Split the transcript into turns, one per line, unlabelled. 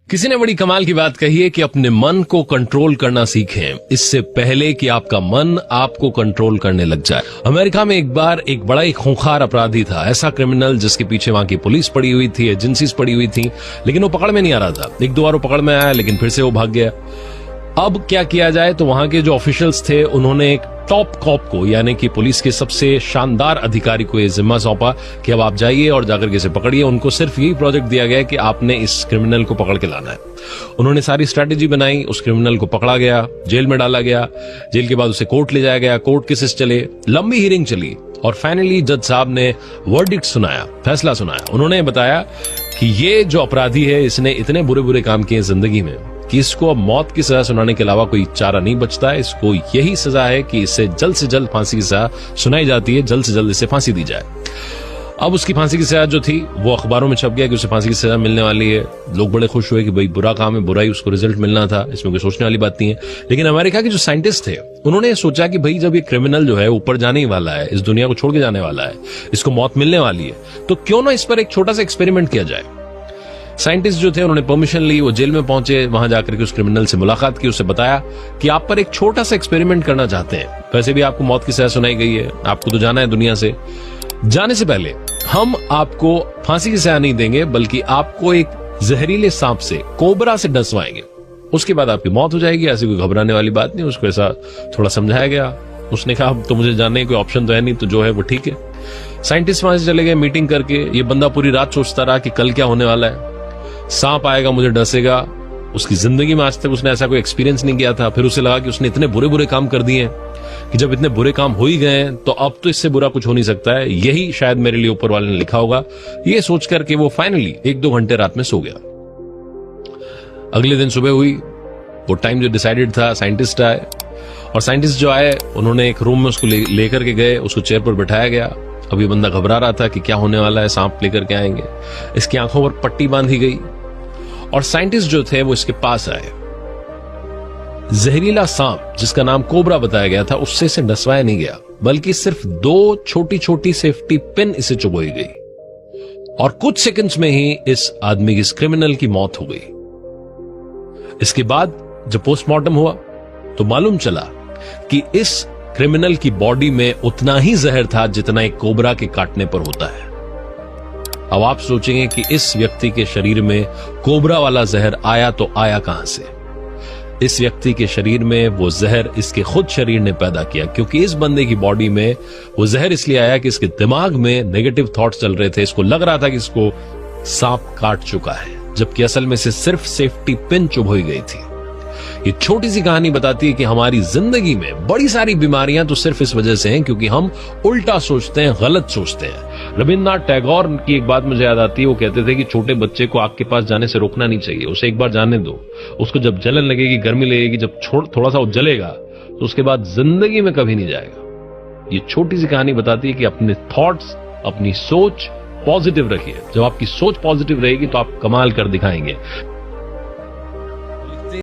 किसी ने बड़ी कमाल की बात कही है कि अपने मन को कंट्रोल करना सीखें इससे पहले कि आपका मन आपको कंट्रोल करने लग जाए। अमेरिका में एक बार एक बड़ा ही खूंखार अपराधी था, ऐसा क्रिमिनल जिसके पीछे वहां की पुलिस पड़ी हुई थी, एजेंसीज पड़ी हुई थी, लेकिन वो पकड़ में नहीं आ रहा था। एक दो बार वो पकड़ में आया लेकिन फिर से वो भाग गया। अब क्या किया जाए, तो वहां के जो ऑफिशियल्स थे उन्होंने एक टॉप कॉप को, यानी कि पुलिस के सबसे शानदार अधिकारी को ये जिम्मा सौंपा कि अब आप जाइए और जाकर के इसे पकड़िए। उनको सिर्फ यही प्रोजेक्ट दिया गया कि आपने इस क्रिमिनल को पकड़ के लाना है। उन्होंने सारी स्ट्रेटेजी बनाई, उस क्रिमिनल को पकड़ा गया, जेल में डाला गया, जेल के बाद उसे कोर्ट ले जाया गया, कोर्ट केसेस चले, लंबी हियरिंग चली और फाइनली जज साहब ने वर्डिक्ट सुनाया, फैसला सुनाया। उन्होंने बताया कि ये जो अपराधी है इसने इतने बुरे बुरे काम किए जिंदगी में कि इसको अब मौत की सजा सुनाने के अलावा कोई चारा नहीं बचता है। इसको यही सजा है कि इसे जल्द से जल्द फांसी की सजा सुनाई जाती है, जल्द से जल्द इसे फांसी दी जाए। अब उसकी फांसी की सजा जो थी वो अखबारों में छप गया कि उसे फांसी की सजा मिलने वाली है। लोग बड़े खुश हुए कि भाई बुरा काम है, बुरा ही उसको रिजल्ट मिलना था, इसमें कोई सोचने वाली बात नहीं है। लेकिन अमेरिका के जो साइंटिस्ट थे उन्होंने सोचा कि भाई जब ये क्रिमिनल जो है ऊपर जाने ही वाला है, इस दुनिया को छोड़ के जाने वाला है, इसको मौत मिलने वाली है, तो क्यों ना इस पर एक छोटा सा एक्सपेरिमेंट किया जाए। साइंटिस्ट जो थे उन्होंने परमिशन ली, वो जेल में पहुंचे, वहां जाकर के उस क्रिमिनल से मुलाकात की, उससे बताया कि आप पर एक छोटा सा एक्सपेरिमेंट करना चाहते हैं। वैसे भी आपको मौत की सजा सुनाई गई है, आपको तो जाना है दुनिया से। जाने से पहले हम आपको फांसी की सजा नहीं देंगे, बल्कि आपको एक जहरीले सांप से, कोबरा से डसवाएंगे। उसके बाद आपकी मौत हो जाएगी। ऐसी कोई घबराने वाली बात नहीं। उसको ऐसा थोड़ा समझाया गया। उसने कहा तो मुझे जानने की कोई ऑप्शन तो है नहीं, तो जो है वो ठीक है। साइंटिस्ट वहां से चले गए मीटिंग करके। ये बंदा पूरी रात सोचता रहा कि कल क्या होने वाला है, सांप आएगा मुझे डसेगा। उसकी जिंदगी में आज तक उसने ऐसा कोई एक्सपीरियंस नहीं किया था। फिर उसे लगा कि उसने इतने बुरे बुरे काम कर दिए कि जब इतने बुरे काम हो ही गए तो अब तो इससे बुरा कुछ हो नहीं सकता है, यही शायद मेरे लिए ऊपर वाले ने लिखा होगा। ये सोच करके वो फाइनली 1-2 घंटे रात में सो गया। अगले दिन सुबह हुई, वो टाइम जो डिसाइडेड था, साइंटिस्ट आए और साइंटिस्ट जो आए उन्होंने एक रूम में उसको लेकर के गए, उसको चेयर पर बैठाया गया। अब ये बंदा घबरा रहा था कि क्या होने वाला है, सांप लेकर के आएंगे। इसकी आंखों पर पट्टी बांधी गई और साइंटिस्ट जो थे वो इसके पास आए। जहरीला सांप जिसका नाम कोबरा बताया गया था, उससे इसे डसवाया नहीं गया, बल्कि सिर्फ 2 छोटी छोटी सेफ्टी पिन इसे चुभोई गई और कुछ सेकंड्स में ही इस आदमी की, इस क्रिमिनल की मौत हो गई। इसके बाद जब पोस्टमार्टम हुआ तो मालूम चला कि इस क्रिमिनल की बॉडी में उतना ही जहर था जितना एक कोबरा के काटने पर होता है। अब आप सोचेंगे कि इस व्यक्ति के शरीर में कोबरा वाला जहर आया तो आया कहां से। इस व्यक्ति के शरीर में वो जहर इसके खुद शरीर ने पैदा किया, क्योंकि इस बंदे की बॉडी में वो जहर इसलिए आया कि इसके दिमाग में नेगेटिव थॉट्स चल रहे थे। इसको लग रहा था कि इसको सांप काट चुका है, जबकि असल में से सिर्फ सेफ्टी पिन चुभोई गई थी। ये छोटी सी कहानी बताती है कि हमारी जिंदगी में बड़ी सारी बीमारियां तो सिर्फ इस वजह से हैं क्योंकि हम उल्टा सोचते हैं, गलत सोचते हैं। रविन्द्रनाथ टैगोर की एक बात मुझे याद आती है। वो कहते थे कि छोटे बच्चे को आग के पास जाने से रोकना नहीं चाहिए, उसे एक बार जाने दो। उसको जब जलन लगेगी, गर्मी लगेगी, जब थोड़ा सा वो जलेगा तो उसके बाद जिंदगी में कभी नहीं जाएगा। ये छोटी सी कहानी बताती है कि अपने थॉट्स, अपनी सोच पॉजिटिव रखिए। जब आपकी सोच पॉजिटिव रहेगी तो आप कमाल कर दिखाएंगे।